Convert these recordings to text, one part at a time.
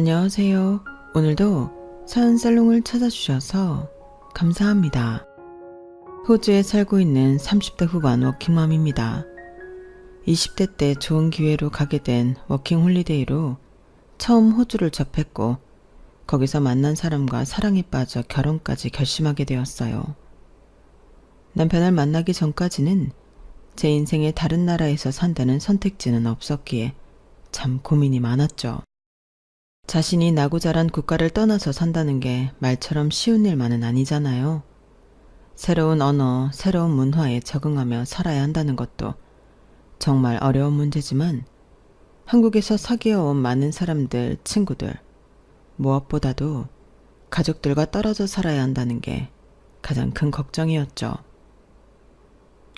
안녕하세요. 오늘도 사연살롱을 찾아주셔서 감사합니다. 호주에 살고 있는 30대 후반 워킹맘입니다. 20대 때 좋은 기회로 가게 된 워킹 홀리데이로 처음 호주를 접했고 거기서 만난 사람과 사랑에 빠져 결혼까지 결심하게 되었어요. 남편을 만나기 전까지는 제 인생에 다른 나라에서 산다는 선택지는 없었기에 참 고민이 많았죠. 자신이 나고 자란 국가를 떠나서 산다는 게 말처럼 쉬운 일만은 아니잖아요. 새로운 언어, 새로운 문화에 적응하며 살아야 한다는 것도 정말 어려운 문제지만 한국에서 사귀어온 많은 사람들, 친구들, 무엇보다도 가족들과 떨어져 살아야 한다는 게 가장 큰 걱정이었죠.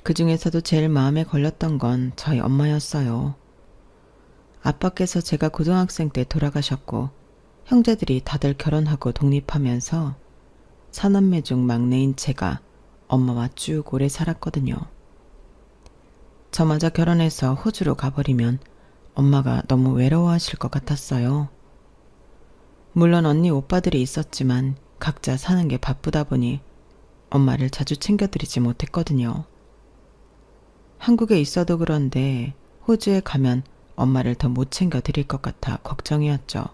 그 중에서도 제일 마음에 걸렸던 건 저희 엄마였어요. 아빠께서 제가 고등학생 때 돌아가셨고 형제들이 다들 결혼하고 독립하면서 사남매 중 막내인 제가 엄마와 쭉 오래 살았거든요. 저마저 결혼해서 호주로 가버리면 엄마가 너무 외로워하실 것 같았어요. 물론 언니 오빠들이 있었지만 각자 사는 게 바쁘다 보니 엄마를 자주 챙겨드리지 못했거든요. 한국에 있어도 그런데 호주에 가면 엄마를 더 못 챙겨드릴 것 같아 걱정이었죠.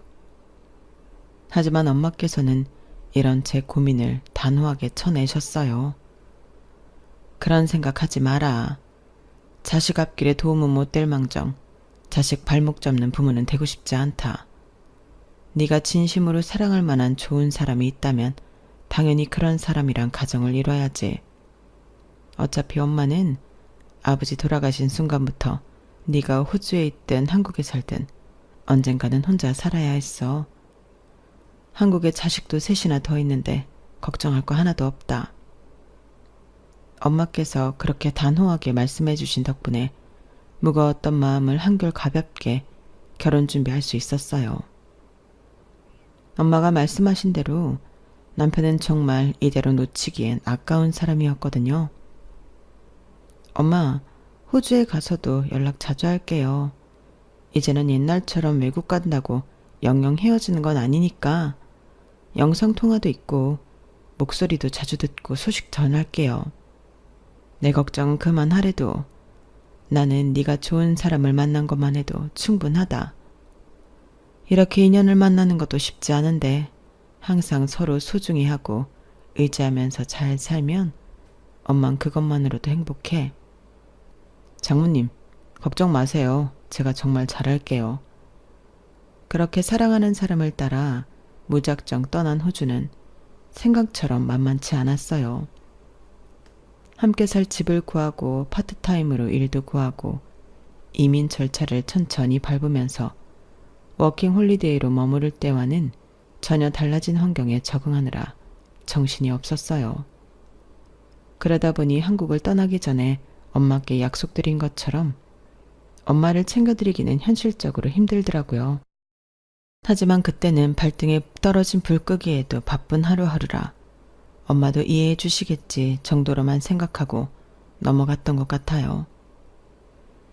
하지만 엄마께서는 이런 제 고민을 단호하게 쳐내셨어요. 그런 생각하지 마라. 자식 앞길에 도움은 못 될 망정 자식 발목 잡는 부모는 되고 싶지 않다. 네가 진심으로 사랑할 만한 좋은 사람이 있다면 당연히 그런 사람이랑 가정을 이뤄야지. 어차피 엄마는 아버지 돌아가신 순간부터 네가 호주에 있든 한국에 살든 언젠가는 혼자 살아야 했어. 한국에 자식도 셋이나 더 있는데 걱정할 거 하나도 없다. 엄마께서 그렇게 단호하게 말씀해 주신 덕분에 무거웠던 마음을 한결 가볍게 결혼 준비할 수 있었어요. 엄마가 말씀하신 대로 남편은 정말 이대로 놓치기엔 아까운 사람이었거든요. 엄마, 호주에 가서도 연락 자주 할게요. 이제는 옛날처럼 외국 간다고 영영 헤어지는 건 아니니까 영상통화도 있고 목소리도 자주 듣고 소식 전할게요. 내 걱정은 그만하래도 나는 네가 좋은 사람을 만난 것만 해도 충분하다. 이렇게 인연을 만나는 것도 쉽지 않은데 항상 서로 소중히 하고 의지하면서 잘 살면 엄만 그것만으로도 행복해. 장모님, 걱정 마세요. 제가 정말 잘할게요. 그렇게 사랑하는 사람을 따라 무작정 떠난 호주는 생각처럼 만만치 않았어요. 함께 살 집을 구하고 파트타임으로 일도 구하고 이민 절차를 천천히 밟으면서 워킹 홀리데이로 머무를 때와는 전혀 달라진 환경에 적응하느라 정신이 없었어요. 그러다 보니 한국을 떠나기 전에 엄마께 약속드린 것처럼 엄마를 챙겨드리기는 현실적으로 힘들더라고요. 하지만 그때는 발등에 떨어진 불끄기에도 바쁜 하루하루라 엄마도 이해해 주시겠지 정도로만 생각하고 넘어갔던 것 같아요.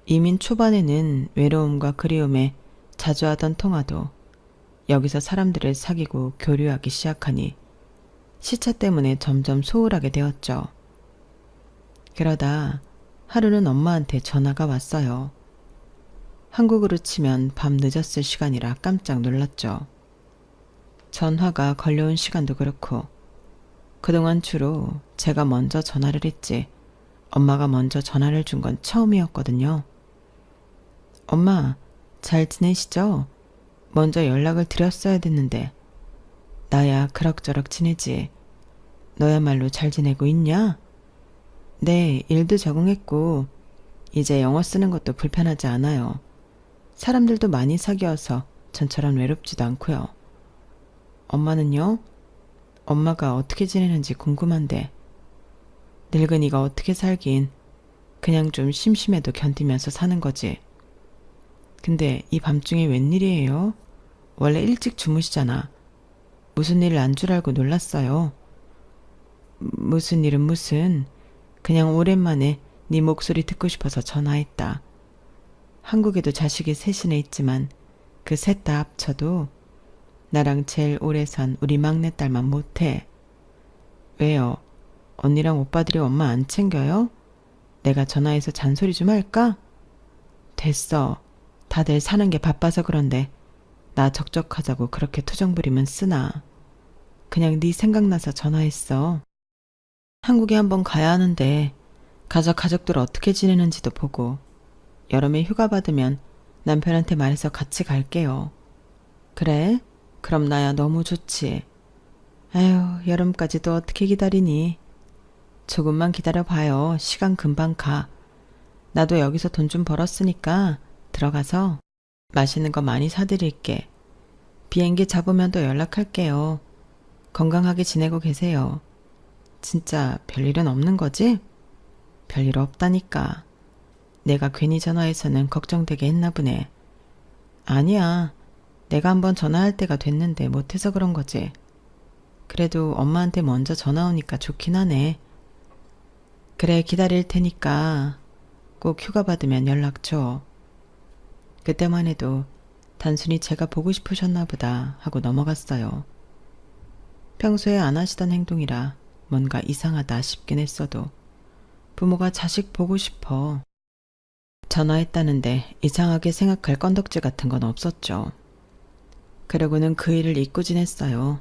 이민 초반에는 외로움과 그리움에 자주 하던 통화도 여기서 사람들을 사귀고 교류하기 시작하니 시차 때문에 점점 소홀하게 되었죠. 그러다 하루는 엄마한테 전화가 왔어요. 한국으로 치면 밤 늦었을 시간이라 깜짝 놀랐죠. 전화가 걸려온 시간도 그렇고 그동안 주로 제가 먼저 전화를 했지 엄마가 먼저 전화를 준 건 처음이었거든요. 엄마, 잘 지내시죠? 먼저 연락을 드렸어야 됐는데 나야 그럭저럭 지내지. 너야말로 잘 지내고 있냐? 네, 일도 적응했고 이제 영어 쓰는 것도 불편하지 않아요. 사람들도 많이 사귀어서 전처럼 외롭지도 않고요. 엄마는요? 엄마가 어떻게 지내는지 궁금한데 늙은이가 어떻게 살긴 그냥 좀 심심해도 견디면서 사는 거지. 근데 이 밤중에 웬일이에요? 원래 일찍 주무시잖아. 무슨 일을 안 줄 알고 놀랐어요. 무슨 일은 무슨. 그냥 오랜만에 네 목소리 듣고 싶어서 전화했다. 한국에도 자식이 셋이나 있지만 그 셋 다 합쳐도 나랑 제일 오래 산 우리 막내딸만 못해. 왜요? 언니랑 오빠들이 엄마 안 챙겨요? 내가 전화해서 잔소리 좀 할까? 됐어. 다들 사는 게 바빠서 그런데 나 적적하자고 그렇게 투정 부리면 쓰나. 그냥 네 생각나서 전화했어. 한국에 한번 가야 하는데 가족들 어떻게 지내는지도 보고 여름에 휴가 받으면 남편한테 말해서 같이 갈게요. 그래? 그럼 나야 너무 좋지. 아휴, 여름까지 또 어떻게 기다리니? 조금만 기다려봐요. 시간 금방 가. 나도 여기서 돈 좀 벌었으니까 들어가서 맛있는 거 많이 사드릴게. 비행기 잡으면 또 연락할게요. 건강하게 지내고 계세요. 진짜 별일은 없는 거지? 별일 없다니까. 내가 괜히 전화해서는 걱정되게 했나 보네. 아니야. 내가 한번 전화할 때가 됐는데 못해서 그런 거지. 그래도 엄마한테 먼저 전화 오니까 좋긴 하네. 그래, 기다릴 테니까 꼭 휴가 받으면 연락 줘. 그때만 해도 단순히 제가 보고 싶으셨나 보다 하고 넘어갔어요. 평소에 안 하시던 행동이라 뭔가 이상하다 싶긴 했어도 부모가 자식 보고 싶어. 전화했다는데 이상하게 생각할 건덕지 같은 건 없었죠. 그러고는 그 일을 잊고 지냈어요.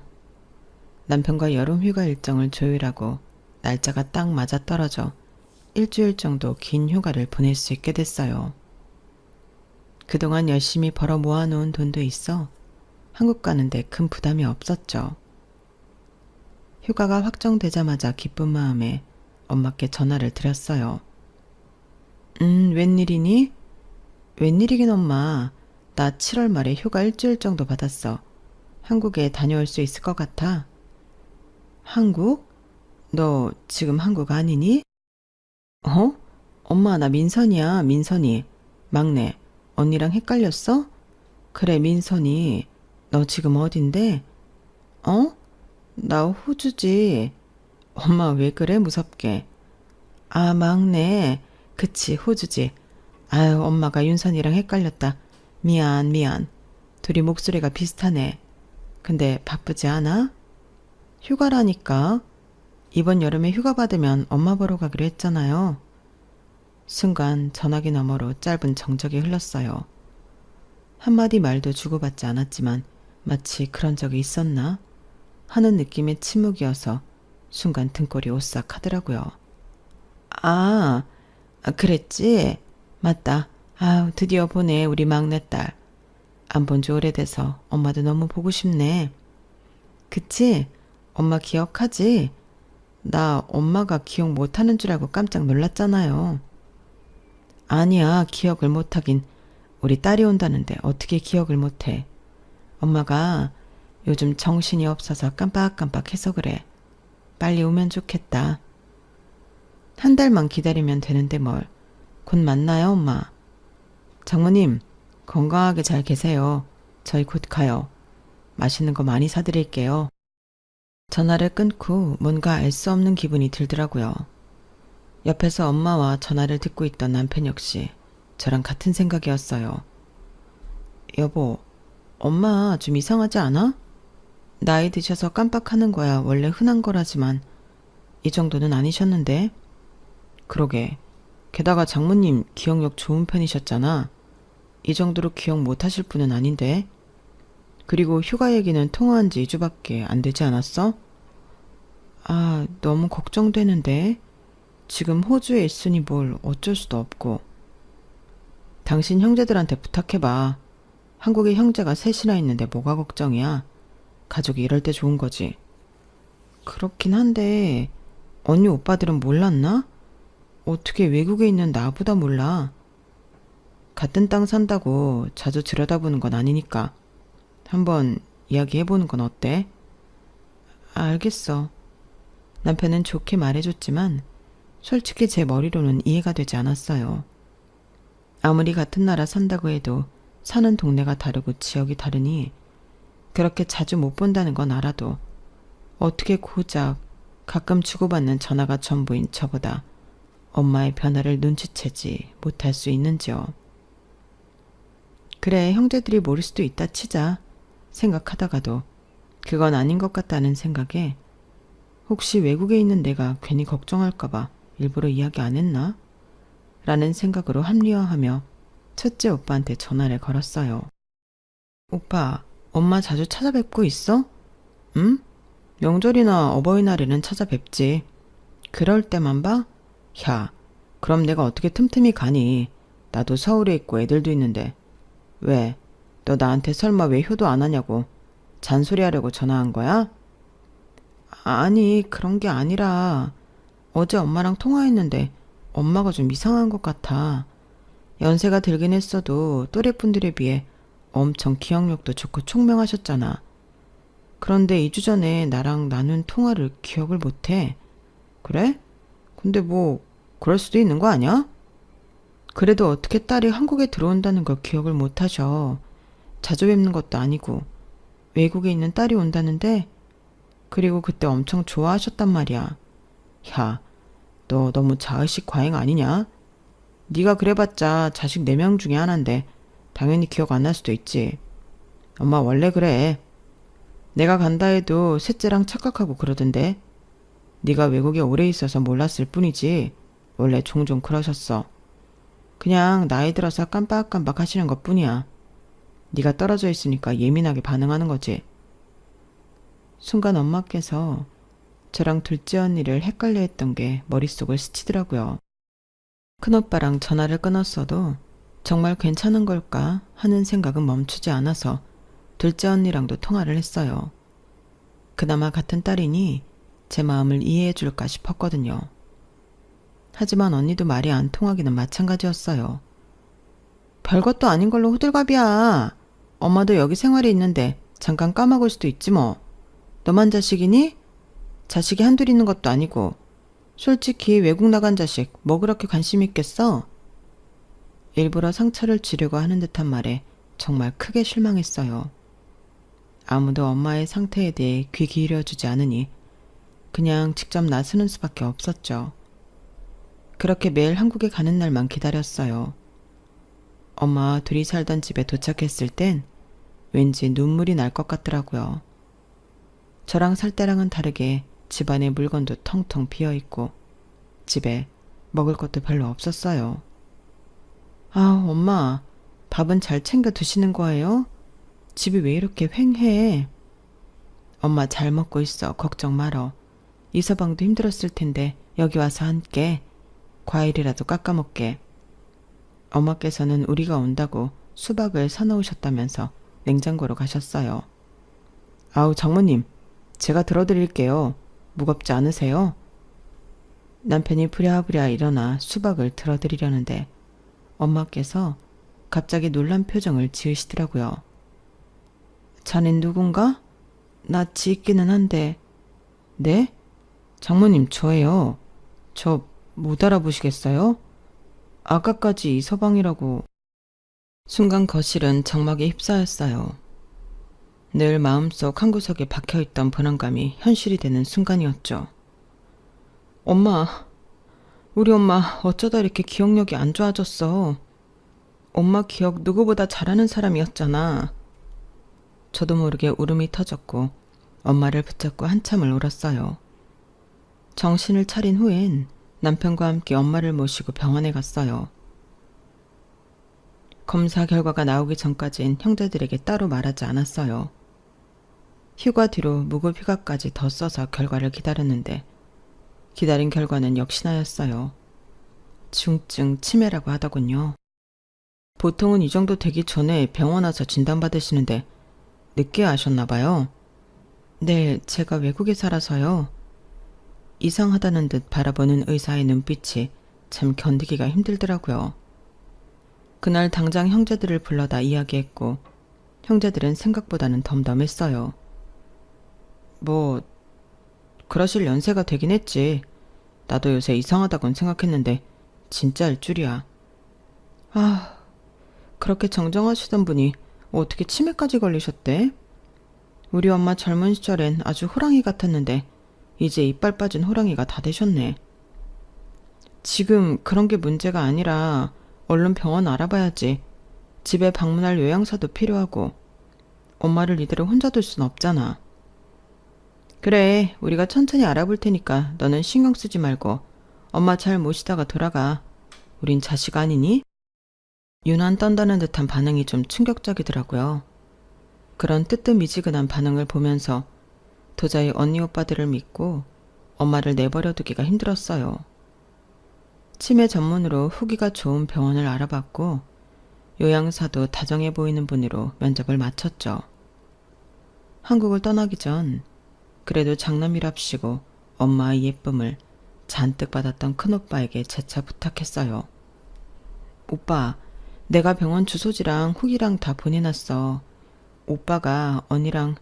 남편과 여름 휴가 일정을 조율하고 날짜가 딱 맞아떨어져 일주일 정도 긴 휴가를 보낼 수 있게 됐어요. 그동안 열심히 벌어 모아놓은 돈도 있어 한국 가는데 큰 부담이 없었죠. 휴가가 확정되자마자 기쁜 마음에 엄마께 전화를 드렸어요. 웬일이니? 웬일이긴 엄마. 나 7월 말에 휴가 일주일 정도 받았어. 한국에 다녀올 수 있을 것 같아. 한국? 너 지금 한국 아니니? 어? 엄마, 나 민선이야, 민선이. 막내. 언니랑 헷갈렸어? 그래, 민선이. 너 지금 어딘데? 어? 나 호주지. 엄마 왜 그래, 무섭게. 아, 막내. 그치, 호주지. 아유, 엄마가 윤선이랑 헷갈렸다. 미안. 둘이 목소리가 비슷하네. 근데 바쁘지 않아? 휴가라니까. 이번 여름에 휴가 받으면 엄마 보러 가기로 했잖아요. 순간 전화기 너머로 짧은 정적이 흘렀어요. 한마디 말도 주고받지 않았지만 마치 그런 적이 있었나 하는 느낌의 침묵이어서 순간 등골이 오싹하더라고요. 아, 그랬지? 맞다. 아우, 드디어 보네, 우리 막내딸. 안 본 지 오래돼서 엄마도 너무 보고 싶네. 그치? 엄마 기억하지? 나 엄마가 기억 못하는 줄 알고 깜짝 놀랐잖아요. 아니야, 기억을 못하긴. 우리 딸이 온다는데 어떻게 기억을 못해. 엄마가 요즘 정신이 없어서 깜빡깜빡해서 그래. 빨리 오면 좋겠다. 한 달만 기다리면 되는데 뭘. 곧 만나요, 엄마. 장모님, 건강하게 잘 계세요. 저희 곧 가요. 맛있는 거 많이 사드릴게요. 전화를 끊고 뭔가 알 수 없는 기분이 들더라고요. 옆에서 엄마와 전화를 듣고 있던 남편 역시 저랑 같은 생각이었어요. 여보, 엄마 좀 이상하지 않아? 나이 드셔서 깜빡하는 거야 원래 흔한 거라지만 이 정도는 아니셨는데? 그러게. 게다가 장모님 기억력 좋은 편이셨잖아. 이 정도로 기억 못하실 분은 아닌데. 그리고 휴가 얘기는 통화한 지 2주밖에 안 되지 않았어? 아, 너무 걱정되는데. 지금 호주에 있으니 뭘 어쩔 수도 없고. 당신 형제들한테 부탁해봐. 한국에 형제가 셋이나 있는데 뭐가 걱정이야. 가족이 이럴 때 좋은 거지. 그렇긴 한데 언니 오빠들은 몰랐나? 어떻게 외국에 있는 나보다 몰라. 같은 땅 산다고 자주 들여다보는 건 아니니까 한번 이야기해보는 건 어때? 알겠어. 남편은 좋게 말해줬지만 솔직히 제 머리로는 이해가 되지 않았어요. 아무리 같은 나라 산다고 해도 사는 동네가 다르고 지역이 다르니 그렇게 자주 못 본다는 건 알아도 어떻게 고작 가끔 주고받는 전화가 전부인 저보다 엄마의 변화를 눈치채지 못할 수 있는지요. 그래, 형제들이 모를 수도 있다 치자. 생각하다가도 그건 아닌 것 같다는 생각에 혹시 외국에 있는 내가 괜히 걱정할까봐 일부러 이야기 안 했나? 라는 생각으로 합리화하며 첫째 오빠한테 전화를 걸었어요. 오빠, 엄마 자주 찾아뵙고 있어? 응? 명절이나 어버이날에는 찾아뵙지. 그럴 때만 봐? 야, 그럼 내가 어떻게 틈틈이 가니? 나도 서울에 있고 애들도 있는데. 왜? 너 나한테 설마 왜 효도 안 하냐고 잔소리 하려고 전화한 거야? 아니, 그런 게 아니라 어제 엄마랑 통화했는데 엄마가 좀 이상한 것 같아. 연세가 들긴 했어도 또래분들에 비해 엄청 기억력도 좋고 총명하셨잖아. 그런데 2주 전에 나랑 나눈 통화를 기억을 못해. 그래? 근데 뭐 그럴 수도 있는 거 아니야? 그래도 어떻게 딸이 한국에 들어온다는 걸 기억을 못하셔. 자주 뵙는 것도 아니고 외국에 있는 딸이 온다는데 그리고 그때 엄청 좋아하셨단 말이야. 야, 너 너무 자의식 과잉 아니냐? 네가 그래봤자 자식 4명 중에 하나인데 당연히 기억 안 날 수도 있지. 엄마 원래 그래. 내가 간다 해도 셋째랑 착각하고 그러던데. 네가 외국에 오래 있어서 몰랐을 뿐이지 원래 종종 그러셨어. 그냥 나이 들어서 깜빡깜빡 하시는 것뿐이야. 네가 떨어져 있으니까 예민하게 반응하는 거지. 순간 엄마께서 저랑 둘째 언니를 헷갈려 했던 게 머릿속을 스치더라고요. 큰오빠랑 전화를 끊었어도 정말 괜찮은 걸까 하는 생각은 멈추지 않아서 둘째 언니랑도 통화를 했어요. 그나마 같은 딸이니 제 마음을 이해해 줄까 싶었거든요. 하지만 언니도 말이 안 통하기는 마찬가지였어요. 별것도 아닌 걸로 호들갑이야. 엄마도 여기 생활이 있는데 잠깐 까먹을 수도 있지 뭐. 너만 자식이니? 자식이 한둘 있는 것도 아니고 솔직히 외국 나간 자식 뭐 그렇게 관심 있겠어? 일부러 상처를 주려고 하는 듯한 말에 정말 크게 실망했어요. 아무도 엄마의 상태에 대해 귀 기울여주지 않으니 그냥 직접 나서는 수밖에 없었죠. 그렇게 매일 한국에 가는 날만 기다렸어요. 엄마와 둘이 살던 집에 도착했을 땐 왠지 눈물이 날 것 같더라고요. 저랑 살 때랑은 다르게 집안의 물건도 텅텅 비어있고 집에 먹을 것도 별로 없었어요. 아, 엄마, 밥은 잘 챙겨 드시는 거예요? 집이 왜 이렇게 휑해? 엄마 잘 먹고 있어. 걱정 말어. 이서방도 힘들었을 텐데 여기 와서 함께 과일이라도 깎아 먹게. 엄마께서는 우리가 온다고 수박을 사놓으셨다면서 냉장고로 가셨어요. 아우, 장모님, 제가 들어드릴게요. 무겁지 않으세요? 남편이 부랴부랴 일어나 수박을 들어드리려는데 엄마께서 갑자기 놀란 표정을 지으시더라고요. 자넨 누군가? 낯이 있기는 한데. 네? 장모님, 저예요. 저 못 알아보시겠어요? 아까까지 이서방이라고. 순간 거실은 정막에 휩싸였어요. 늘 마음속 한구석에 박혀있던 불안감이 현실이 되는 순간이었죠. 엄마, 우리 엄마 어쩌다 이렇게 기억력이 안 좋아졌어. 엄마 기억 누구보다 잘하는 사람이었잖아. 저도 모르게 울음이 터졌고 엄마를 붙잡고 한참을 울었어요. 정신을 차린 후엔 남편과 함께 엄마를 모시고 병원에 갔어요. 검사 결과가 나오기 전까진 형제들에게 따로 말하지 않았어요. 휴가 뒤로 무급 휴가까지 더 써서 결과를 기다렸는데 기다린 결과는 역시나였어요. 중증 치매라고 하더군요. 보통은 이 정도 되기 전에 병원 와서 진단받으시는데 늦게 아셨나 봐요. 네, 제가 외국에 살아서요. 이상하다는 듯 바라보는 의사의 눈빛이 참 견디기가 힘들더라고요. 그날 당장 형제들을 불러다 이야기했고 형제들은 생각보다는 덤덤했어요. 뭐 그러실 연세가 되긴 했지. 나도 요새 이상하다곤 생각했는데 진짜일 줄이야. 아, 그렇게 정정하시던 분이 어떻게 치매까지 걸리셨대? 우리 엄마 젊은 시절엔 아주 호랑이 같았는데 이제 이빨 빠진 호랑이가 다 되셨네. 지금 그런 게 문제가 아니라 얼른 병원 알아봐야지. 집에 방문할 요양사도 필요하고. 엄마를 이대로 혼자 둘 순 없잖아. 그래, 우리가 천천히 알아볼 테니까 너는 신경 쓰지 말고 엄마 잘 모시다가 돌아가. 우린 자식 아니니? 유난 떤다는 듯한 반응이 좀 충격적이더라고요. 그런 뜨뜻미지근한 반응을 보면서 도저히 언니 오빠들을 믿고 엄마를 내버려 두기가 힘들었어요. 치매 전문으로 후기가 좋은 병원을 알아봤고 요양사도 다정해 보이는 분으로 면접을 마쳤죠. 한국을 떠나기 전 그래도 장남이랍시고 엄마의 예쁨을 잔뜩 받았던 큰오빠에게 재차 부탁했어요. 오빠, 내가 병원 주소지랑 후기랑 다 보내놨어. 오빠가 언니랑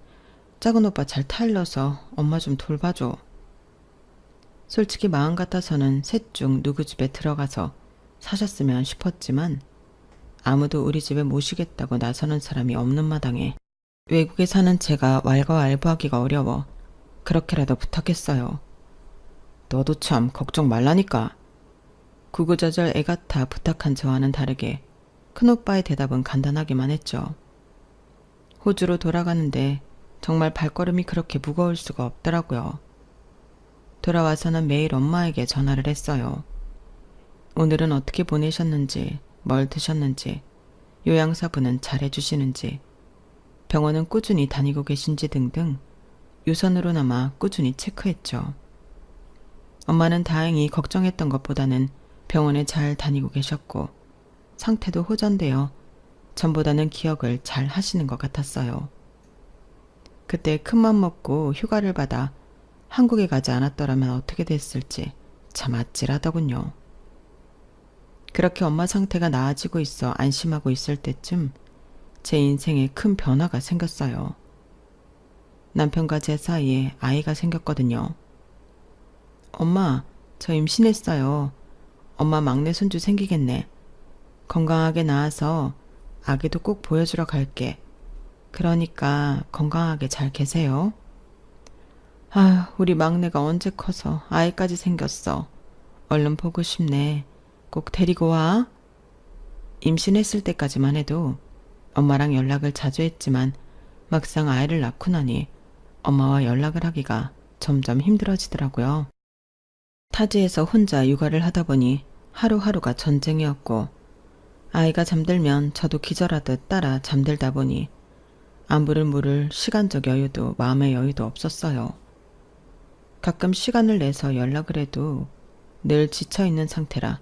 작은 오빠 잘 타일러서 엄마 좀 돌봐줘. 솔직히 마음 같아서는 셋 중 누구 집에 들어가서 사셨으면 싶었지만 아무도 우리 집에 모시겠다고 나서는 사람이 없는 마당에 외국에 사는 제가 왈가왈부하기가 어려워 그렇게라도 부탁했어요. 너도 참 걱정 말라니까. 구구절절 애같아 부탁한 저와는 다르게 큰오빠의 대답은 간단하기만 했죠. 호주로 돌아가는데 정말 발걸음이 그렇게 무거울 수가 없더라고요. 돌아와서는 매일 엄마에게 전화를 했어요. 오늘은 어떻게 보내셨는지, 뭘 드셨는지, 요양사분은 잘해주시는지, 병원은 꾸준히 다니고 계신지 등등 유선으로나마 꾸준히 체크했죠. 엄마는 다행히 걱정했던 것보다는 병원에 잘 다니고 계셨고 상태도 호전되어 전보다는 기억을 잘 하시는 것 같았어요. 그때 큰맘 먹고 휴가를 받아 한국에 가지 않았더라면 어떻게 됐을지 참 아찔하더군요. 그렇게 엄마 상태가 나아지고 있어 안심하고 있을 때쯤 제 인생에 큰 변화가 생겼어요. 남편과 제 사이에 아이가 생겼거든요. 엄마, 저 임신했어요. 엄마 막내 손주 생기겠네. 건강하게 낳아서 아기도 꼭 보여주러 갈게. 그러니까 건강하게 잘 계세요. 아, 우리 막내가 언제 커서 아이까지 생겼어. 얼른 보고 싶네. 꼭 데리고 와. 임신했을 때까지만 해도 엄마랑 연락을 자주 했지만 막상 아이를 낳고 나니 엄마와 연락을 하기가 점점 힘들어지더라고요. 타지에서 혼자 육아를 하다 보니 하루하루가 전쟁이었고 아이가 잠들면 저도 기절하듯 따라 잠들다 보니 안부를 물을 시간적 여유도 마음의 여유도 없었어요. 가끔 시간을 내서 연락을 해도 늘 지쳐있는 상태라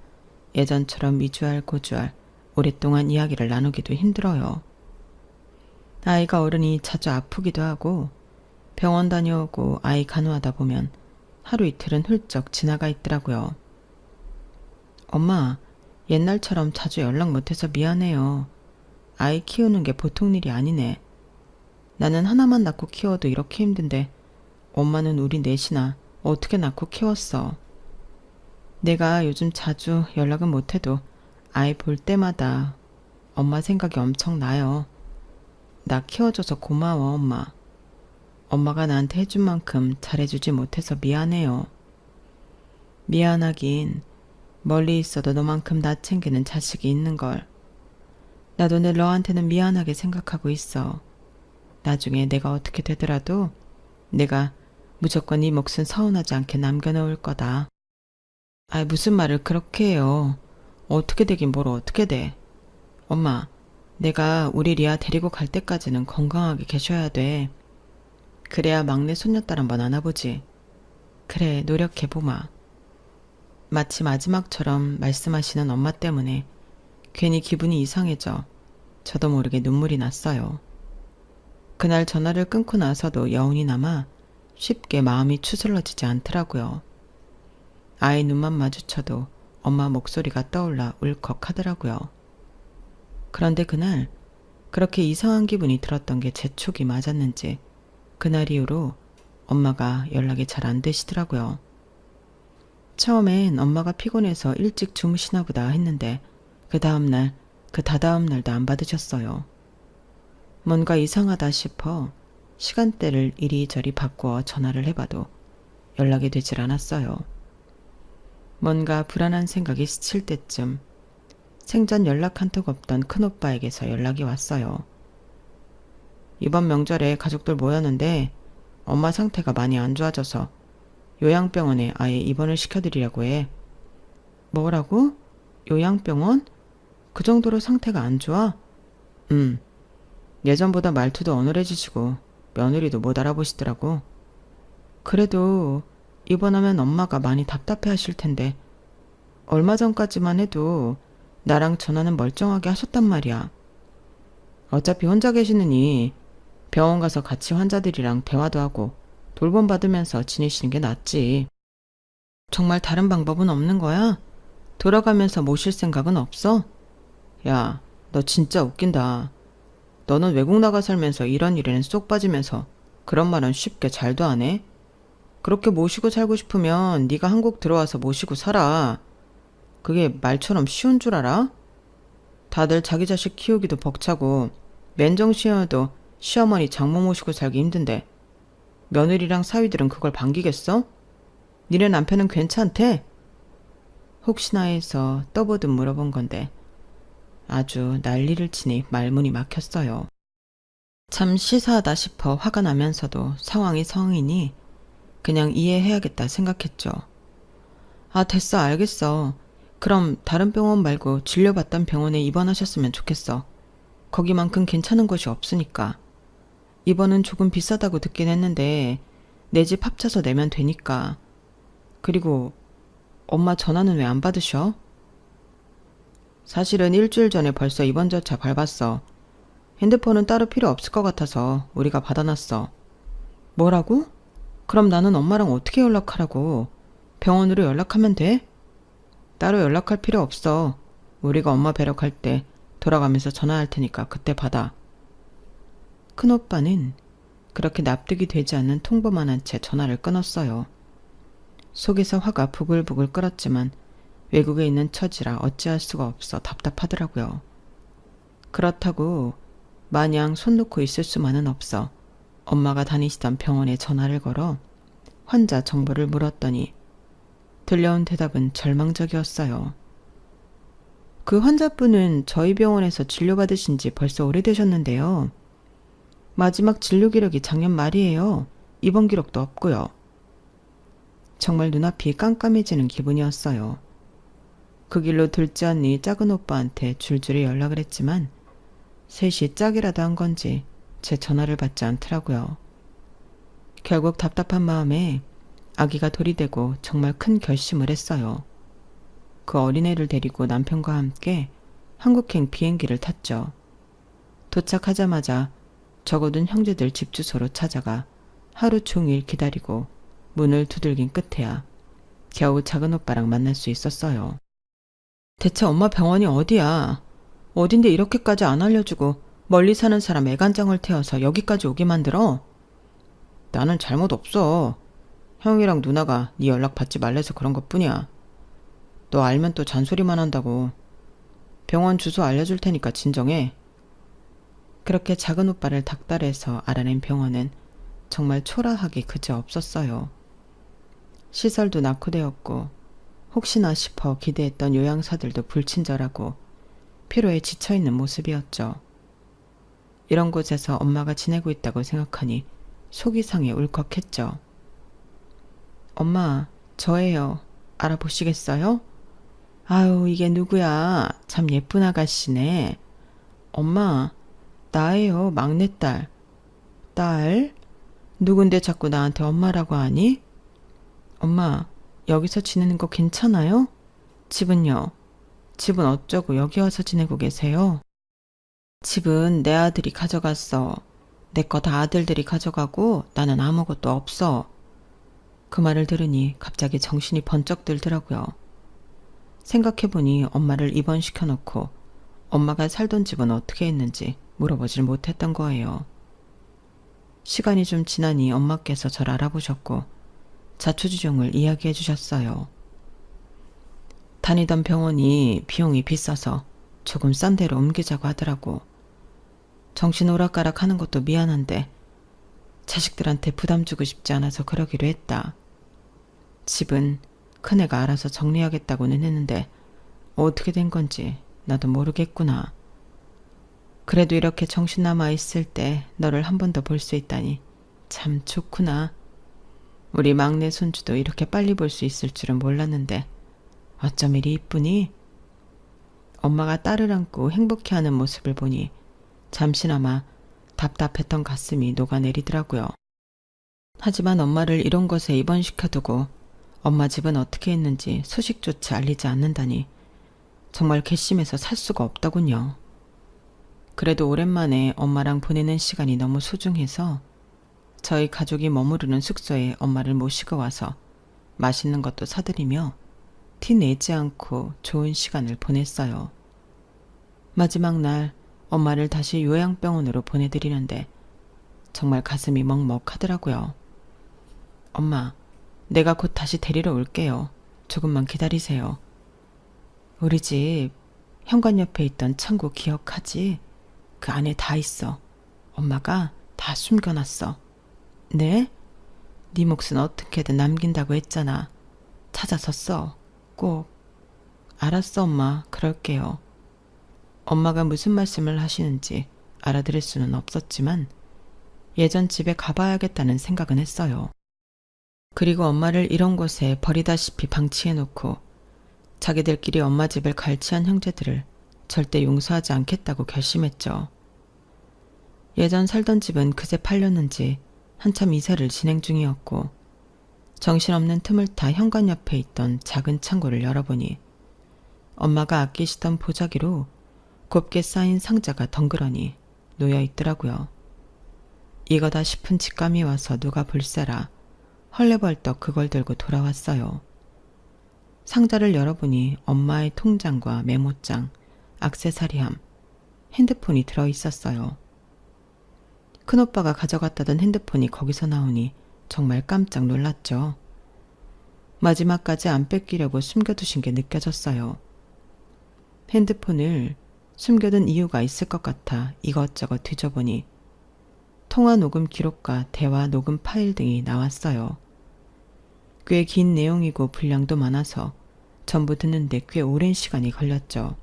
예전처럼 미주알 고주알 오랫동안 이야기를 나누기도 힘들어요. 아이가 어른이 자주 아프기도 하고 병원 다녀오고 아이 간호하다 보면 하루 이틀은 훌쩍 지나가 있더라고요. 엄마, 옛날처럼 자주 연락 못해서 미안해요. 아이 키우는 게 보통 일이 아니네. 나는 하나만 낳고 키워도 이렇게 힘든데 엄마는 우리 넷이나 어떻게 낳고 키웠어. 내가 요즘 자주 연락은 못해도 아이 볼 때마다 엄마 생각이 엄청 나요. 나 키워줘서 고마워, 엄마. 엄마가 나한테 해준 만큼 잘해주지 못해서 미안해요. 미안하긴 멀리 있어도 너만큼 나 챙기는 자식이 있는걸. 나도 늘 너한테는 미안하게 생각하고 있어. 나중에 내가 어떻게 되더라도 내가 무조건 네 몫은 서운하지 않게 남겨놓을 거다. 아이, 무슨 말을 그렇게 해요. 어떻게 되긴 뭘 어떻게 돼. 엄마, 내가 우리 리아 데리고 갈 때까지는 건강하게 계셔야 돼. 그래야 막내 손녀딸 한번 안아보지. 그래, 노력해보마. 마치 마지막처럼 말씀하시는 엄마 때문에 괜히 기분이 이상해져 저도 모르게 눈물이 났어요. 그날 전화를 끊고 나서도 여운이 남아 쉽게 마음이 추스러지지 않더라고요. 아이 눈만 마주쳐도 엄마 목소리가 떠올라 울컥하더라고요. 그런데 그날 그렇게 이상한 기분이 들었던 게 제 촉이 맞았는지 그날 이후로 엄마가 연락이 잘 안 되시더라고요. 처음엔 엄마가 피곤해서 일찍 주무시나 보다 했는데 그 다음날, 그 다다음날도 안 받으셨어요. 뭔가 이상하다 싶어 시간대를 이리저리 바꾸어 전화를 해봐도 연락이 되질 않았어요. 뭔가 불안한 생각이 스칠 때쯤 생전 연락 한 톡 없던 큰오빠에게서 연락이 왔어요. 이번 명절에 가족들 모였는데 엄마 상태가 많이 안 좋아져서 요양병원에 아예 입원을 시켜드리려고 해. 뭐라고? 요양병원? 그 정도로 상태가 안 좋아? 예전보다 말투도 어눌해지시고 며느리도 못 알아보시더라고. 그래도 입원하면 엄마가 많이 답답해 하실 텐데 얼마 전까지만 해도 나랑 전화는 멀쩡하게 하셨단 말이야. 어차피 혼자 계시느니 병원 가서 같이 환자들이랑 대화도 하고 돌봄 받으면서 지내시는 게 낫지. 정말 다른 방법은 없는 거야? 돌아가면서 모실 생각은 없어? 야, 너 진짜 웃긴다. 너는 외국 나가 살면서 이런 일에는 쏙 빠지면서 그런 말은 쉽게 잘도 안 해? 그렇게 모시고 살고 싶으면 네가 한국 들어와서 모시고 살아. 그게 말처럼 쉬운 줄 알아? 다들 자기 자식 키우기도 벅차고 맨정신이어도 시어머니 장모 모시고 살기 힘든데 며느리랑 사위들은 그걸 반기겠어? 니네 남편은 괜찮대? 혹시나 해서 떠보듯 물어본 건데 아주 난리를 치니 말문이 막혔어요. 참 시사하다 싶어 화가 나면서도 상황이 성이니 그냥 이해해야겠다 생각했죠. 아, 됐어, 알겠어. 그럼 다른 병원 말고 진료받던 병원에 입원하셨으면 좋겠어. 거기만큼 괜찮은 곳이 없으니까. 입원은 조금 비싸다고 듣긴 했는데 내 집 합쳐서 내면 되니까. 그리고 엄마 전화는 왜 안 받으셔? 사실은 일주일 전에 벌써 입원 절차 밟았어. 핸드폰은 따로 필요 없을 것 같아서 우리가 받아놨어. 뭐라고? 그럼 나는 엄마랑 어떻게 연락하라고? 병원으로 연락하면 돼? 따로 연락할 필요 없어. 우리가 엄마 뵈러 갈 때 돌아가면서 전화할 테니까 그때 받아. 큰오빠는 그렇게 납득이 되지 않는 통보만 한 채 전화를 끊었어요. 속에서 화가 부글부글 끓었지만 외국에 있는 처지라 어찌할 수가 없어 답답하더라고요. 그렇다고 마냥 손 놓고 있을 수만은 없어 엄마가 다니시던 병원에 전화를 걸어 환자 정보를 물었더니 들려온 대답은 절망적이었어요. 그 환자분은 저희 병원에서 진료받으신 지 벌써 오래되셨는데요. 마지막 진료 기록이 작년 말이에요. 입원 기록도 없고요. 정말 눈앞이 깜깜해지는 기분이었어요. 그 길로 들지 않니 작은 오빠한테 줄줄이 연락을 했지만 셋이 짝이라도 한 건지 제 전화를 받지 않더라고요. 결국 답답한 마음에 아기가 돌이 되고 정말 큰 결심을 했어요. 그 어린애를 데리고 남편과 함께 한국행 비행기를 탔죠. 도착하자마자 적어둔 형제들 집 주소로 찾아가 하루 종일 기다리고 문을 두들긴 끝에야 겨우 작은 오빠랑 만날 수 있었어요. 대체 엄마 병원이 어디야? 어딘데 이렇게까지 안 알려주고 멀리 사는 사람 애간장을 태워서 여기까지 오게 만들어? 나는 잘못 없어. 형이랑 누나가 네 연락 받지 말래서 그런 것뿐이야. 너 알면 또 잔소리만 한다고. 병원 주소 알려줄 테니까 진정해. 그렇게 작은 오빠를 닥달해서 알아낸 병원은 정말 초라하기 그지없었어요. 시설도 낙후되었고 혹시나 싶어 기대했던 요양사들도 불친절하고 피로에 지쳐있는 모습이었죠. 이런 곳에서 엄마가 지내고 있다고 생각하니 속이 상해 울컥했죠. 엄마, 저예요. 알아보시겠어요? 아유, 이게 누구야? 참 예쁜 아가씨네. 엄마, 나예요, 막내딸. 딸? 누군데 자꾸 나한테 엄마라고 하니? 엄마, 여기서 지내는 거 괜찮아요? 집은요? 집은 어쩌고 여기 와서 지내고 계세요? 집은 내 아들이 가져갔어. 내 거 다 아들들이 가져가고 나는 아무것도 없어. 그 말을 들으니 갑자기 정신이 번쩍 들더라고요. 생각해보니 엄마를 입원시켜놓고 엄마가 살던 집은 어떻게 했는지 물어보질 못했던 거예요. 시간이 좀 지나니 엄마께서 저를 알아보셨고 자초지종을 이야기해 주셨어요. 다니던 병원이 비용이 비싸서 조금 싼 데로 옮기자고 하더라고. 정신 오락가락 하는 것도 미안한데 자식들한테 부담 주고 싶지 않아서 그러기로 했다. 집은 큰애가 알아서 정리하겠다고는 했는데 어떻게 된 건지 나도 모르겠구나. 그래도 이렇게 정신 남아 있을 때 너를 한 번 더 볼 수 있다니 참 좋구나. 우리 막내 손주도 이렇게 빨리 볼 수 있을 줄은 몰랐는데 어쩜 이리 이쁘니? 엄마가 딸을 안고 행복해하는 모습을 보니 잠시나마 답답했던 가슴이 녹아내리더라고요. 하지만 엄마를 이런 곳에 입원시켜두고 엄마 집은 어떻게 있는지 소식조차 알리지 않는다니 정말 괘씸해서 살 수가 없더군요. 그래도 오랜만에 엄마랑 보내는 시간이 너무 소중해서 저희 가족이 머무르는 숙소에 엄마를 모시고 와서 맛있는 것도 사드리며 티 내지 않고 좋은 시간을 보냈어요. 마지막 날 엄마를 다시 요양병원으로 보내드리는데 정말 가슴이 먹먹하더라고요. 엄마, 내가 곧 다시 데리러 올게요. 조금만 기다리세요. 우리 집 현관 옆에 있던 창고 기억하지? 그 안에 다 있어. 엄마가 다 숨겨놨어. 네? 네 몫은 어떻게든 남긴다고 했잖아. 찾아서 써. 꼭. 알았어, 엄마. 그럴게요. 엄마가 무슨 말씀을 하시는지 알아들을 수는 없었지만 예전 집에 가봐야겠다는 생각은 했어요. 그리고 엄마를 이런 곳에 버리다시피 방치해놓고 자기들끼리 엄마 집을 갈취한 형제들을 절대 용서하지 않겠다고 결심했죠. 예전 살던 집은 그새 팔렸는지 한참 이사를 진행 중이었고 정신없는 틈을 타 현관 옆에 있던 작은 창고를 열어보니 엄마가 아끼시던 보자기로 곱게 쌓인 상자가 덩그러니 놓여 있더라고요. 이거다 싶은 직감이 와서 누가 볼세라 헐레벌떡 그걸 들고 돌아왔어요. 상자를 열어보니 엄마의 통장과 메모장, 액세서리함, 핸드폰이 들어있었어요. 큰오빠가 가져갔다던 핸드폰이 거기서 나오니 정말 깜짝 놀랐죠. 마지막까지 안 뺏기려고 숨겨두신 게 느껴졌어요. 핸드폰을 숨겨둔 이유가 있을 것 같아 이것저것 뒤져보니 통화 녹음 기록과 대화 녹음 파일 등이 나왔어요. 꽤 긴 내용이고 분량도 많아서 전부 듣는데 꽤 오랜 시간이 걸렸죠.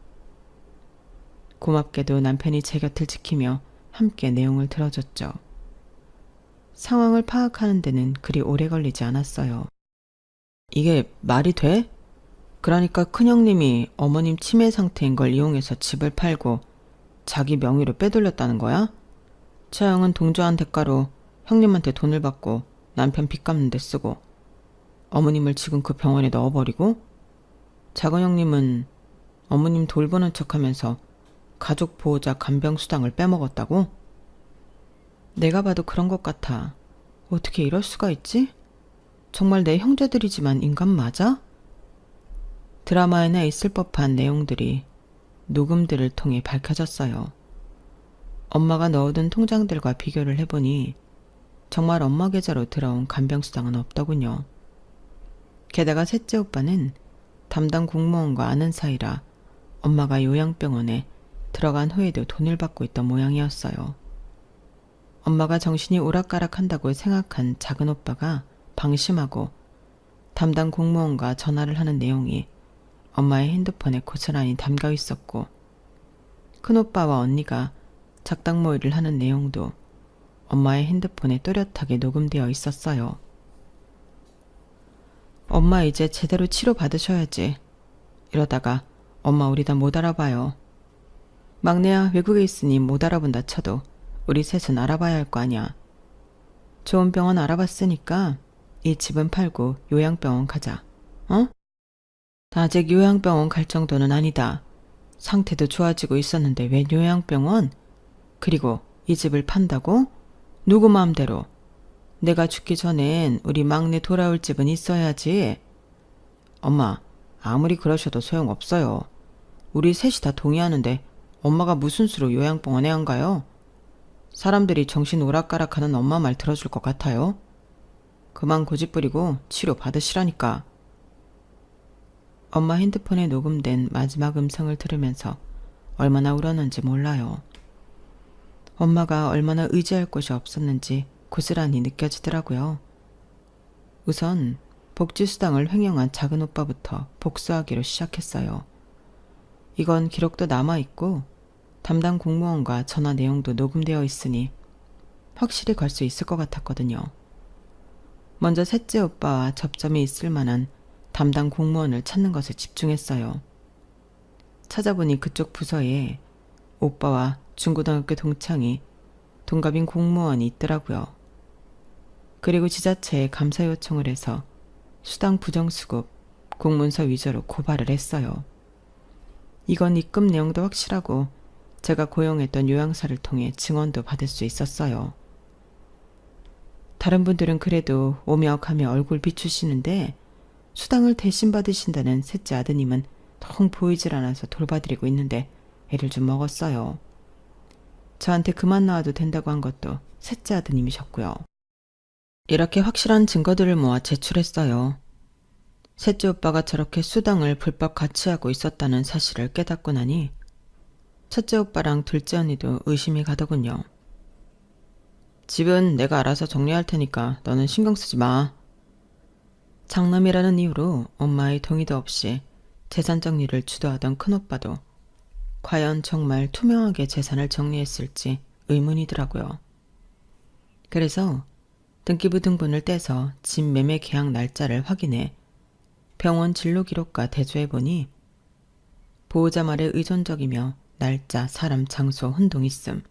고맙게도 남편이 제 곁을 지키며 함께 내용을 들어줬죠. 상황을 파악하는 데는 그리 오래 걸리지 않았어요. 이게 말이 돼? 그러니까 큰형님이 어머님 치매 상태인 걸 이용해서 집을 팔고 자기 명의로 빼돌렸다는 거야? 차영은 동조한 대가로 형님한테 돈을 받고 남편 빚 갚는 데 쓰고 어머님을 지금 그 병원에 넣어버리고 작은 형님은 어머님 돌보는 척하면서 가족 보호자 간병수당을 빼먹었다고? 내가 봐도 그런 것 같아. 어떻게 이럴 수가 있지? 정말 내 형제들이지만 인간 맞아? 드라마에나 있을 법한 내용들이 녹음들을 통해 밝혀졌어요. 엄마가 넣어둔 통장들과 비교를 해보니 정말 엄마 계좌로 들어온 간병수당은 없더군요. 게다가 셋째 오빠는 담당 공무원과 아는 사이라 엄마가 요양병원에 들어간 후에도 돈을 받고 있던 모양이었어요. 엄마가 정신이 오락가락한다고 생각한 작은 오빠가 방심하고 담당 공무원과 전화를 하는 내용이 엄마의 핸드폰에 고스란히 담겨 있었고 큰오빠와 언니가 작당 모의를 하는 내용도 엄마의 핸드폰에 또렷하게 녹음되어 있었어요. 엄마 이제 제대로 치료받으셔야지. 이러다가 엄마 우리 다 못 알아봐요. 막내야 외국에 있으니 못 알아본다 쳐도 우리 셋은 알아봐야 할 거 아니야. 좋은 병원 알아봤으니까 이 집은 팔고 요양병원 가자. 어? 아직 요양병원 갈 정도는 아니다. 상태도 좋아지고 있었는데 왜 요양병원? 그리고 이 집을 판다고? 누구 마음대로? 내가 죽기 전엔 우리 막내 돌아올 집은 있어야지. 엄마, 아무리 그러셔도 소용없어요. 우리 셋이 다 동의하는데 엄마가 무슨 수로 요양병원에 안 가요? 사람들이 정신 오락가락하는 엄마 말 들어줄 것 같아요? 그만 고집부리고 치료 받으시라니까. 엄마 핸드폰에 녹음된 마지막 음성을 들으면서 얼마나 울었는지 몰라요. 엄마가 얼마나 의지할 곳이 없었는지 고스란히 느껴지더라고요. 우선 복지수당을 횡령한 작은 오빠부터 복수하기로 시작했어요. 이건 기록도 남아있고 담당 공무원과 전화 내용도 녹음되어 있으니 확실히 걸 수 있을 것 같았거든요. 먼저 셋째 오빠와 접점이 있을 만한 담당 공무원을 찾는 것에 집중했어요. 찾아보니 그쪽 부서에 오빠와 중고등학교 동창이 동갑인 공무원이 있더라고요. 그리고 지자체에 감사 요청을 해서 수당 부정수급, 공문서 위조로 고발을 했어요. 이건 입금 내용도 확실하고 제가 고용했던 요양사를 통해 증언도 받을 수 있었어요. 다른 분들은 그래도 오며 가며 얼굴 비추시는데 수당을 대신 받으신다는 셋째 아드님은 통 보이질 않아서 돌봐드리고 있는데 애를 좀 먹었어요. 저한테 그만 나와도 된다고 한 것도 셋째 아드님이셨고요. 이렇게 확실한 증거들을 모아 제출했어요. 셋째 오빠가 저렇게 수당을 불법 가치하고 있었다는 사실을 깨닫고 나니 첫째 오빠랑 둘째 언니도 의심이 가더군요. 집은 내가 알아서 정리할 테니까 너는 신경 쓰지 마. 장남이라는 이유로 엄마의 동의도 없이 재산 정리를 주도하던 큰오빠도 과연 정말 투명하게 재산을 정리했을지 의문이더라고요. 그래서 등기부 등본을 떼서 집 매매 계약 날짜를 확인해 병원 진료 기록과 대조해보니 보호자 말에 의존적이며 날짜, 사람, 장소, 혼동 있음,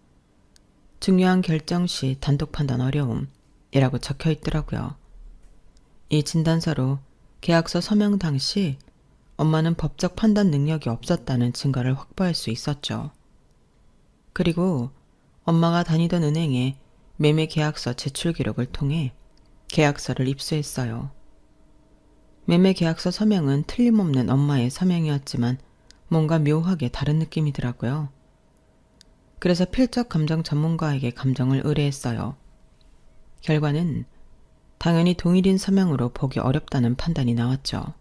중요한 결정 시 단독 판단 어려움이라고 적혀 있더라고요. 이 진단서로 계약서 서명 당시 엄마는 법적 판단 능력이 없었다는 증거를 확보할 수 있었죠. 그리고 엄마가 다니던 은행에 매매 계약서 제출 기록을 통해 계약서를 입수했어요. 매매 계약서 서명은 틀림없는 엄마의 서명이었지만 뭔가 묘하게 다른 느낌이더라고요. 그래서 필적 감정 전문가에게 감정을 의뢰했어요. 결과는 당연히 동일인 서명으로 보기 어렵다는 판단이 나왔죠.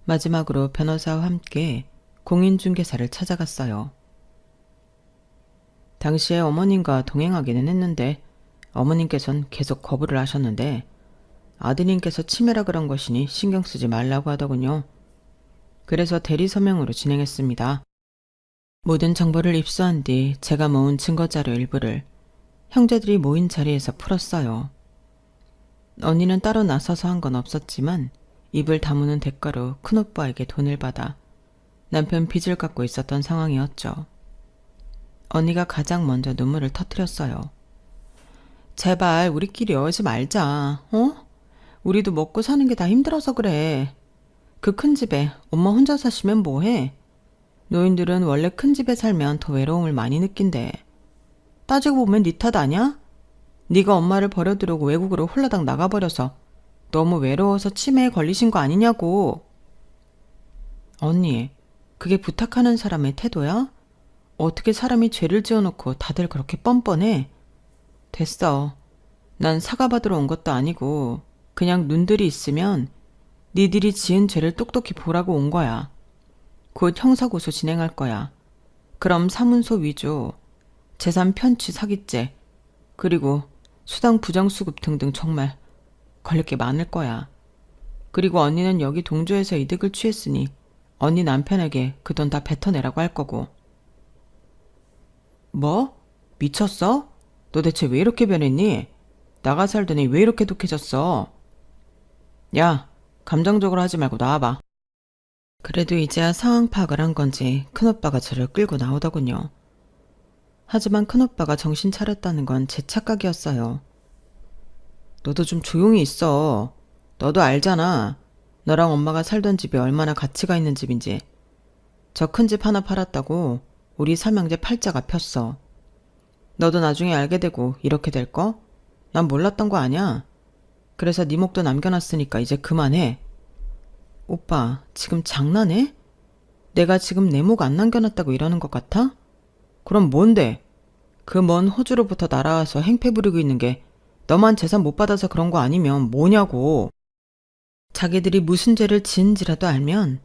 마지막으로 변호사와 함께 공인중개사를 찾아갔어요. 당시에 어머님과 동행하기는 했는데 어머님께선 계속 거부를 하셨는데 아드님께서 치매라 그런 것이니 신경 쓰지 말라고 하더군요. 그래서 대리 서명으로 진행했습니다. 모든 정보를 입수한 뒤 제가 모은 증거자료 일부를 형제들이 모인 자리에서 풀었어요. 언니는 따로 나서서 한 건 없었지만 입을 다무는 대가로 큰오빠에게 돈을 받아 남편 빚을 갚고 있었던 상황이었죠. 언니가 가장 먼저 눈물을 터뜨렸어요. 제발 우리끼리 이러지 말자. 우리도 먹고 사는 게 다 힘들어서 그래. 그 큰 집에 엄마 혼자 사시면 뭐해? 노인들은 원래 큰 집에 살면 더 외로움을 많이 느낀대. 따지고 보면 네 탓 아냐? 네가 엄마를 버려두려고 외국으로 홀라당 나가버려서 너무 외로워서 치매에 걸리신 거 아니냐고. 언니, 그게 부탁하는 사람의 태도야? 어떻게 사람이 죄를 지어놓고 다들 그렇게 뻔뻔해? 됐어. 난 사과받으러 온 것도 아니고 그냥 눈들이 있으면 니들이 지은 죄를 똑똑히 보라고 온 거야. 곧 형사고소 진행할 거야. 그럼 사문서 위조, 재산 편취 사기죄, 그리고 수당 부정수급 등등 정말 걸릴 게 많을 거야. 그리고 언니는 여기 동조해서 이득을 취했으니 언니 남편에게 그 돈 다 뱉어내라고 할 거고. 뭐? 미쳤어? 너 대체 왜 이렇게 변했니? 나가 살더니 왜 이렇게 독해졌어? 야, 감정적으로 하지 말고 나와봐. 그래도 이제야 상황 파악을 한 건지 큰오빠가 저를 끌고 나오더군요. 하지만 큰오빠가 정신 차렸다는 건 제 착각이었어요. 너도 좀 조용히 있어. 너도 알잖아. 너랑 엄마가 살던 집이 얼마나 가치가 있는 집인지. 저 큰 집 하나 팔았다고 우리 삼형제 팔자가 폈어. 너도 나중에 알게 되고 이렇게 될 거? 난 몰랐던 거 아냐? 그래서 네 목도 남겨놨으니까 이제 그만해. 오빠, 지금 장난해? 내가 지금 내 목 안 남겨놨다고 이러는 것 같아? 그럼 뭔데? 그 먼 호주로부터 날아와서 행패 부리고 있는 게 너만 재산 못 받아서 그런 거 아니면 뭐냐고. 자기들이 무슨 죄를 지은지라도 알면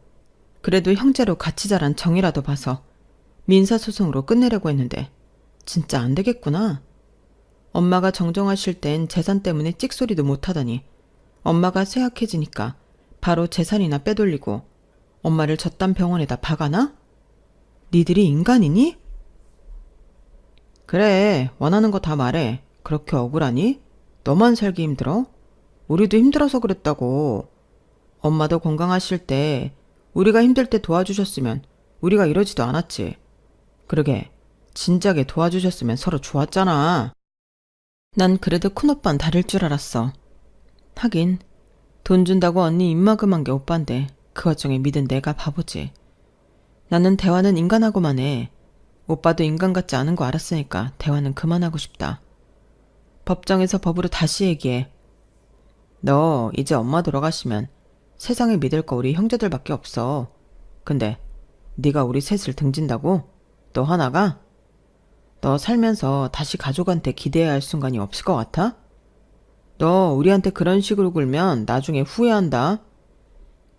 그래도 형제로 같이 자란 정이라도 봐서 민사소송으로 끝내려고 했는데 진짜 안 되겠구나. 엄마가 정정하실 땐 재산 때문에 찍소리도 못하더니 엄마가 쇠약해지니까 바로 재산이나 빼돌리고 엄마를 저딴 병원에다 박아놔? 니들이 인간이니? 그래, 원하는 거 다 말해. 그렇게 억울하니? 너만 살기 힘들어? 우리도 힘들어서 그랬다고. 엄마도 건강하실 때 우리가 힘들 때 도와주셨으면 우리가 이러지도 않았지. 그러게 진작에 도와주셨으면 서로 좋았잖아. 난 그래도 큰오빠는 다를 줄 알았어. 하긴 돈 준다고 언니 입막음한 게 오빠인데 그 와중에 믿은 내가 바보지. 나는 대화는 인간하고만 해. 오빠도 인간 같지 않은 거 알았으니까 대화는 그만하고 싶다. 법정에서 법으로 다시 얘기해. 너 이제 엄마 돌아가시면 세상에 믿을 거 우리 형제들밖에 없어. 근데 네가 우리 셋을 등진다고? 너 하나가? 너 살면서 다시 가족한테 기대해야 할 순간이 없을 것 같아? 너 우리한테 그런 식으로 굴면 나중에 후회한다.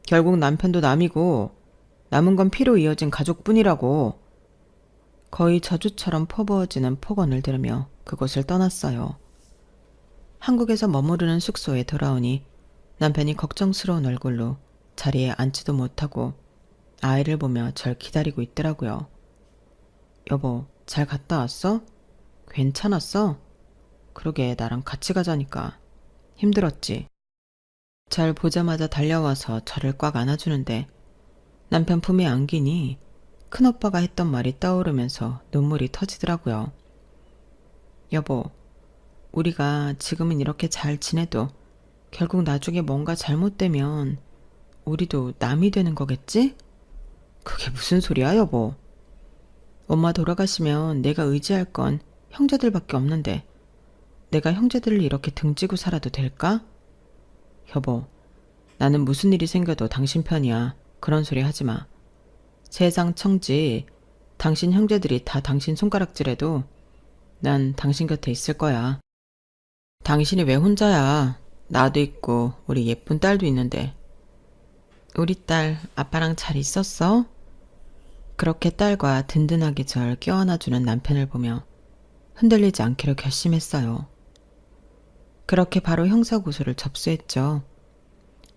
결국 남편도 남이고 남은 건 피로 이어진 가족뿐이라고. 거의 저주처럼 퍼부어지는 폭언을 들으며 그곳을 떠났어요. 한국에서 머무르는 숙소에 돌아오니 남편이 걱정스러운 얼굴로 자리에 앉지도 못하고 아이를 보며 절 기다리고 있더라고요. 여보, 잘 갔다 왔어? 괜찮았어? 그러게 나랑 같이 가자니까. 힘들었지? 잘 보자마자 달려와서 저를 꽉 안아주는데 남편 품에 안기니 큰오빠가 했던 말이 떠오르면서 눈물이 터지더라고요. 여보, 우리가 지금은 이렇게 잘 지내도 결국 나중에 뭔가 잘못되면 우리도 남이 되는 거겠지? 그게 무슨 소리야, 여보? 엄마 돌아가시면 내가 의지할 건 형제들밖에 없는데 내가 형제들을 이렇게 등지고 살아도 될까? 여보, 나는 무슨 일이 생겨도 당신 편이야. 그런 소리 하지 마. 세상 청지, 당신 형제들이 다 당신 손가락질해도 난 당신 곁에 있을 거야. 당신이 왜 혼자야? 나도 있고 우리 예쁜 딸도 있는데. 우리 딸 아빠랑 잘 있었어? 그렇게 딸과 든든하게 절 껴안아주는 남편을 보며 흔들리지 않기로 결심했어요. 그렇게 바로 형사고소를 접수했죠.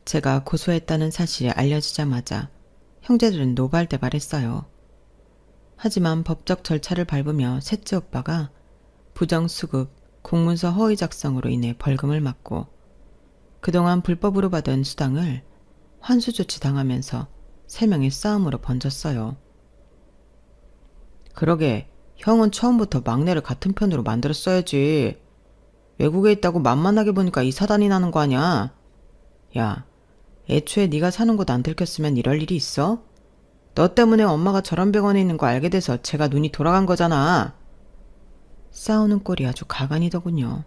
제가 고소했다는 사실이 알려지자마자 형제들은 노발대발했어요. 하지만 법적 절차를 밟으며 셋째 오빠가 부정수급, 공문서 허위 작성으로 인해 벌금을 맞고 그동안 불법으로 받은 수당을 환수 조치당하면서 3명의 싸움으로 번졌어요. 그러게 형은 처음부터 막내를 같은 편으로 만들었어야지. 외국에 있다고 만만하게 보니까 이 사단이 나는 거 아냐? 야, 애초에 네가 사는 곳 안 들켰으면 이럴 일이 있어? 너 때문에 엄마가 저런 병원에 있는 거 알게 돼서 제가 눈이 돌아간 거잖아. 싸우는 꼴이 아주 가관이더군요.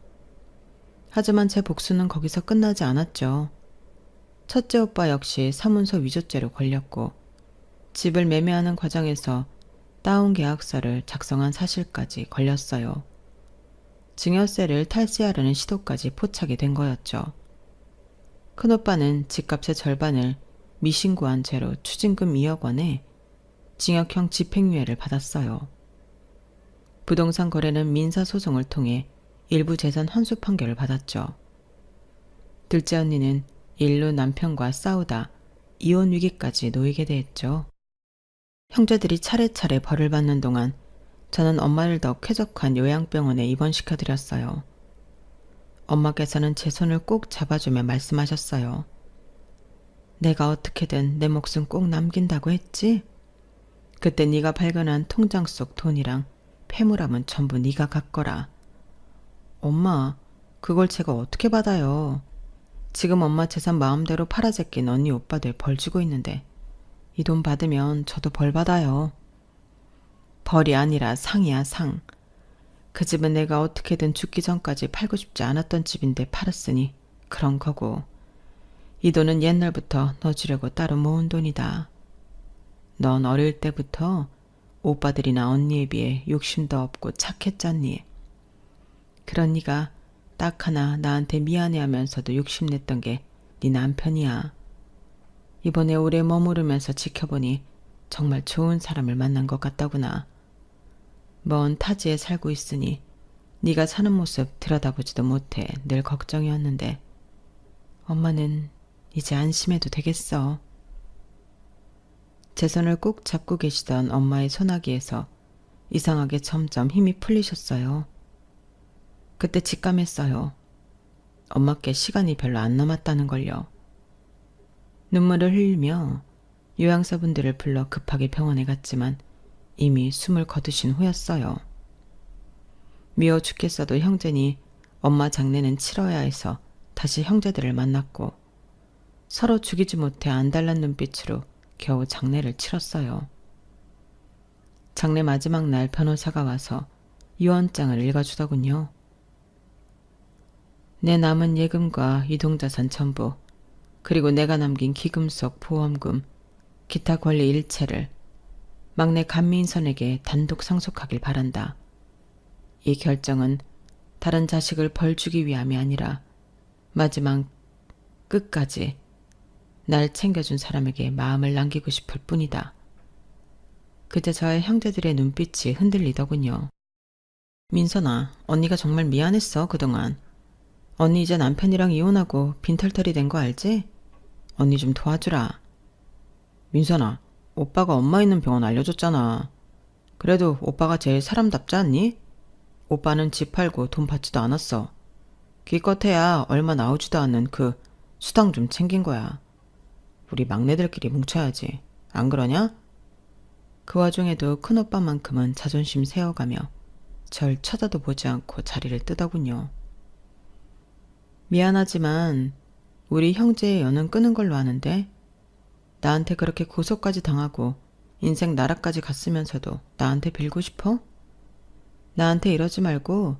하지만 제 복수는 거기서 끝나지 않았죠. 첫째 오빠 역시 사문서 위조죄로 걸렸고 집을 매매하는 과정에서 다운 계약서를 작성한 사실까지 걸렸어요. 증여세를 탈세하려는 시도까지 포착이 된 거였죠. 큰오빠는 집값의 절반을 미신고한 채로 추징금 2억 원에 징역형 집행유예를 받았어요. 부동산 거래는 민사소송을 통해 일부 재산 환수 판결을 받았죠. 둘째 언니는 일로 남편과 싸우다 이혼 위기까지 놓이게 됐죠. 형제들이 차례차례 벌을 받는 동안 저는 엄마를 더 쾌적한 요양병원에 입원시켜드렸어요. 엄마께서는 제 손을 꼭 잡아주며 말씀하셨어요. 내가 어떻게든 내 목숨 꼭 남긴다고 했지? 그때 네가 발견한 통장 속 돈이랑 폐물함은 전부 네가 갖거라. 엄마, 그걸 제가 어떻게 받아요? 지금 엄마 재산 마음대로 팔아제낀 언니 오빠들 벌 주고 있는데 이 돈 받으면 저도 벌 받아요. 벌이 아니라 상이야, 상. 그 집은 내가 어떻게든 죽기 전까지 팔고 싶지 않았던 집인데 팔았으니 그런 거고 이 돈은 옛날부터 너 주려고 따로 모은 돈이다. 넌 어릴 때부터 오빠들이나 언니에 비해 욕심도 없고 착했잖니. 그런 네가 딱 하나 나한테 미안해하면서도 욕심냈던 게 네 남편이야. 이번에 오래 머무르면서 지켜보니 정말 좋은 사람을 만난 것 같다구나. 먼 타지에 살고 있으니 네가 사는 모습 들여다보지도 못해 늘 걱정이었는데 엄마는 이제 안심해도 되겠어. 제 손을 꼭 잡고 계시던 엄마의 소나기에서 이상하게 점점 힘이 풀리셨어요. 그때 직감했어요. 엄마께 시간이 별로 안 남았다는 걸요. 눈물을 흘리며 요양사분들을 불러 급하게 병원에 갔지만 이미 숨을 거두신 후였어요. 미워 죽겠어도 형제니 엄마 장례는 치러야 해서 다시 형제들을 만났고 서로 죽이지 못해 안달난 눈빛으로 겨우 장례를 치렀어요. 장례 마지막 날 변호사가 와서 유언장을 읽어주더군요. 내 남은 예금과 이동자산 전부 그리고 내가 남긴 기금속 보험금, 기타 권리 일체를 막내 감미인선에게 단독 상속하길 바란다. 이 결정은 다른 자식을 벌 주기 위함이 아니라 마지막 끝까지 날 챙겨준 사람에게 마음을 남기고 싶을 뿐이다. 그때 저의 형제들의 눈빛이 흔들리더군요. 민선아, 언니가 정말 미안했어, 그동안. 언니 이제 남편이랑 이혼하고 빈털털이 된 거 알지? 언니 좀 도와주라. 민선아, 오빠가 엄마 있는 병원 알려줬잖아. 그래도 오빠가 제일 사람답지 않니? 오빠는 집 팔고 돈 받지도 않았어. 기껏해야 얼마 나오지도 않는 그 수당 좀 챙긴 거야. 우리 막내들끼리 뭉쳐야지. 안 그러냐? 그 와중에도 큰오빠만큼은 자존심 세워가며 절 쳐다도 보지 않고 자리를 뜨더군요. 미안하지만 우리 형제의 연은 끊은 걸로 아는데 나한테 그렇게 고소까지 당하고 인생 나락까지 갔으면서도 나한테 빌고 싶어? 나한테 이러지 말고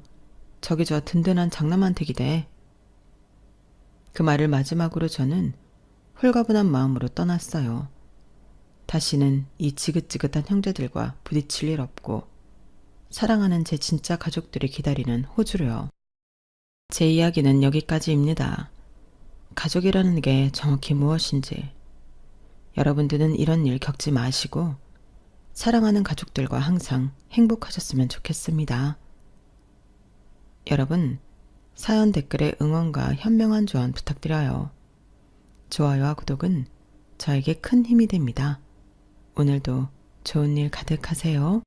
저기 저 든든한 장남한테 기대. 그 말을 마지막으로 저는 홀가분한 마음으로 떠났어요. 다시는 이 지긋지긋한 형제들과 부딪힐 일 없고 사랑하는 제 진짜 가족들이 기다리는 호주로요. 제 이야기는 여기까지입니다. 가족이라는 게 정확히 무엇인지 여러분들은 이런 일 겪지 마시고 사랑하는 가족들과 항상 행복하셨으면 좋겠습니다. 여러분, 사연 댓글에 응원과 현명한 조언 부탁드려요. 좋아요와 구독은 저에게 큰 힘이 됩니다. 오늘도 좋은 일 가득하세요.